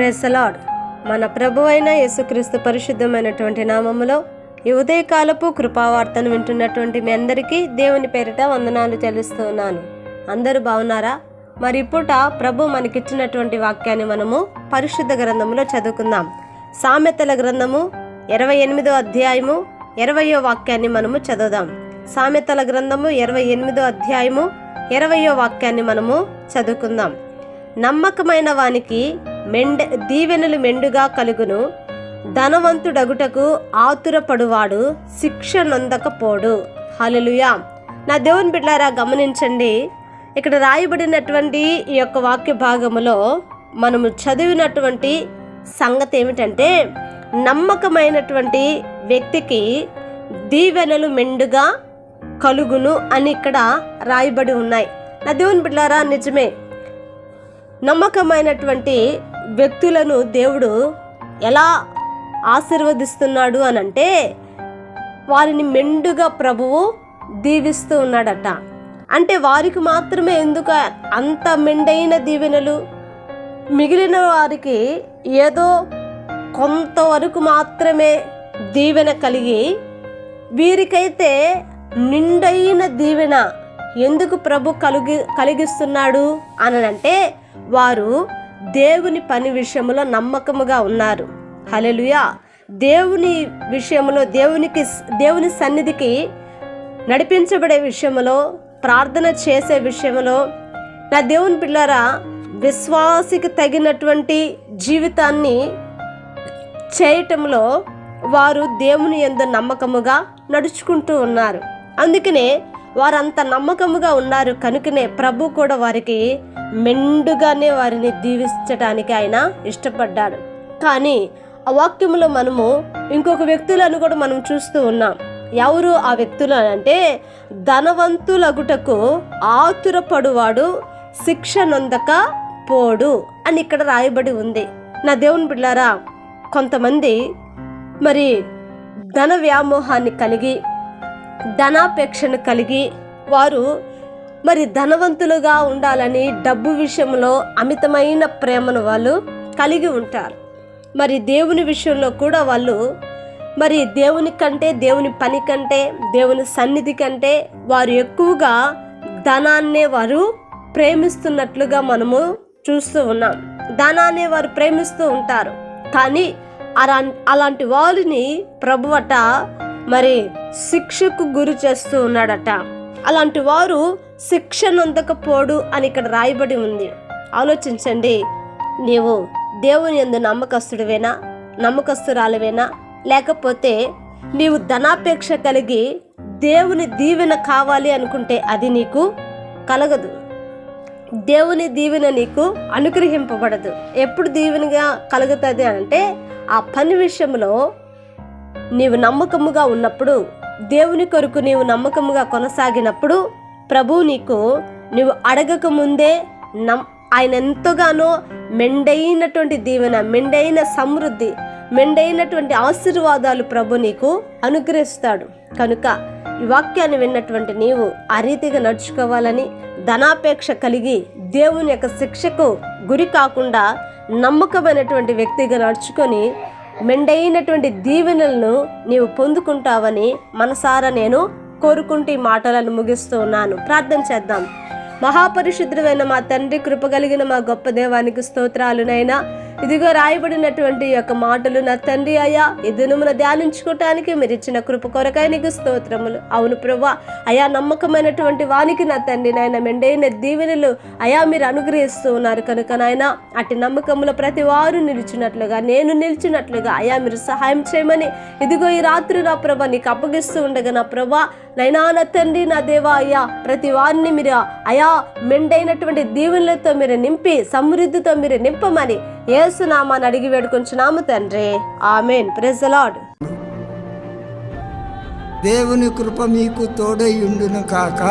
Praise the lord. మన ప్రభువైన యేసుక్రీస్తు పరిశుద్ధమైనటువంటి నామములో ఈ ఉదయకాలపు కృపావార్తను వింటున్నటువంటి మీ అందరికీ దేవుని పేరిట వందనాలు చెల్లిస్తూ ఉన్నాను. అందరూ బాగున్నారా? మరి ఇప్పుడు ప్రభు మనకిచ్చినటువంటి వాక్యాన్ని మనము పరిశుద్ధ గ్రంథములో చదువుకుందాం. సామెతల గ్రంథము 28వ అధ్యాయము 20వ వాక్యాన్ని మనము చదువుదాం. సామెతల గ్రంథము 28వ అధ్యాయము 20వ వాక్యాన్ని మనము చదువుకుందాం. నమ్మకమైన వానికి దీవెనలు మెండుగా కలుగును, ధనవంతుడగుటకు ఆతురపడువాడు శిక్ష నొందకపోడు. హల్లెలూయా. నా దేవుని బిడ్డలారా, గమనించండి, ఇక్కడ రాయబడినటువంటి ఈ యొక్క వాక్య భాగములో మనము చదివినటువంటి సంగతి ఏమిటంటే, నమ్మకమైనటువంటి వ్యక్తికి దీవెనలు మెండుగా కలుగును అని ఇక్కడ రాయబడి ఉన్నాయి. నా దేవుని బిడ్డలారా, నిజమే, నమ్మకమైనటువంటి వ్యక్తులను దేవుడు ఎలా ఆశీర్వదిస్తున్నాడు అనంటే, వారిని మెండుగా ప్రభువు దీవిస్తూ ఉన్నాడట. అంటే వారికి మాత్రమే ఎందుకు అంత మెండైన దీవెనలు? మిగిలిన వారికి ఏదో కొంతవరకు మాత్రమే దీవెన కలిగి, వీరికైతే నిండైన దీవెన ఎందుకు ప్రభు కలిగిస్తున్నాడు అనంటే, వారు దేవుని పని విషయంలో నమ్మకముగా ఉన్నారు. హల్లెలూయా. దేవుని విషయంలో దేవుని సన్నిధికి నడిపించబడే విషయంలో, ప్రార్థన చేసే విషయంలో, నా దేవుని పిల్లరా, విశ్వాసికి తగినటువంటి జీవితాన్ని చేయటంలో వారు దేవుని యందు నమ్మకముగా నడుచుకుంటూ ఉన్నారు. అందుకనే వారంత నమ్మకముగా ఉన్నారు కనుకనే ప్రభు కూడా వారికి మెండుగానే వారిని దీవించడానికి ఆయన ఇష్టపడ్డాడు. కానీ ఆ వాక్యంలో మనము ఇంకొక వ్యక్తులను కూడా మనం చూస్తూ ఉన్నాం. ఎవరు ఆ వ్యక్తులు అంటే, ధనవంతులగుటకు ఆతురపడువాడు శిక్ష నొందక పోడు అని ఇక్కడ రాయబడి ఉంది. నా దేవుని బిడ్డలారా, కొంతమంది మరి ధన వ్యామోహాన్ని కలిగి, ధనాపేక్షను కలిగి, వారు మరి ధనవంతులుగా ఉండాలని డబ్బు విషయంలో అమితమైన ప్రేమను వాళ్ళు కలిగి ఉంటారు. మరి దేవుని విషయంలో కూడా వాళ్ళు మరి దేవుని కంటే, దేవుని పని కంటే, దేవుని సన్నిధి కంటే వారు ఎక్కువగా ధనాన్నే వారు ప్రేమిస్తున్నట్లుగా మనము చూస్తూ ఉన్నాం. ధనాన్ని వారు ప్రేమిస్తూ ఉంటారు. కానీ అలాంటి వారిని ప్రభువట మరి శిక్షకు గురి చేస్తూ ఉన్నాడట. అలాంటి వారు శిక్ష నొందకపోడు అని ఇక్కడ రాయబడి ఉంది. ఆలోచించండి, నీవు దేవుని యందు నమ్మకస్తుడివేనా, నమ్మకస్తురాలివేనా? లేకపోతే నీవు ధనాపేక్ష కలిగి దేవుని దీవెన కావాలి అనుకుంటే అది నీకు కలగదు. దేవుని దీవెన నీకు అనుగ్రహింపబడదు. ఎప్పుడు దీవెనగా కలుగుతుంది అంటే, ఆ పని విషయంలో నీవు నమ్మకముగా ఉన్నప్పుడు, దేవుని కొరకు నీవు నమ్మకముగా కొనసాగినప్పుడు ప్రభు నీవు అడగక ముందే ఆయన ఎంతగానో మెండైనటువంటి దీవెన, మెండైన సమృద్ధి, మెండైనటువంటి ఆశీర్వాదాలు ప్రభు నీకు అనుగ్రహిస్తాడు. కనుక ఈ వాక్యాన్ని విన్నటువంటి నీవు ఆ రీతిగా నడుచుకోవాలని, ధనాపేక్ష కలిగి దేవుని యొక్క శిక్షకు గురి కాకుండా నమ్మకమైనటువంటి వ్యక్తిగా నడుచుకొని మెండైనటువంటి దీవెనలను నీవు పొందుకుంటావని మనసారా నేను కోరుకుంటూ ఈ మాటలను ముగిస్తూ ఉన్నాను. ప్రార్థన చేద్దాం. మహాపరిశుద్ధుడైన మా తండ్రి, కృపగలిగిన మా గొప్ప దేవానికి స్తోత్రాలునైనా. ఇదిగో రాయబడినటువంటి యొక్క మాటలు నా తండ్రి అయ్యా, ఈ దినమున ధ్యానించుకోవటానికి మీరు ఇచ్చిన కృప కొరకై నీకు స్తోత్రములు. అవును ప్రభువా, అయా నమ్మకమైనటువంటి వానికి నా తండ్రి నాయన మెండైన దీవెనలు అయా మీరు అనుగ్రహిస్తూ ఉన్నారు. కనుక నాయన అటు నమ్మకములో ప్రతి వారు నిలిచినట్లుగా, నేను నిలిచినట్లుగా అయా మీరు సహాయం చేయమని ఇదిగో ఈ రాత్రి నా ప్రభా నీకు అప్పగిస్తూ ఉండగా నా ప్రభా నైనా నా తండ్రి నా దేవా అయ్యా, ప్రతి వారిని మీరు అయా మెండైనటువంటి దీవెనలతో మీరు నింపి, సమృద్ధితో మీరు నింపమని యేసు నామాన్ని అడిగి వేడుకొంచున్నాము తండ్రి. ఆమేన్. Praise the lord. దేవుని కృప మీకు తోడై ఉండును కాక.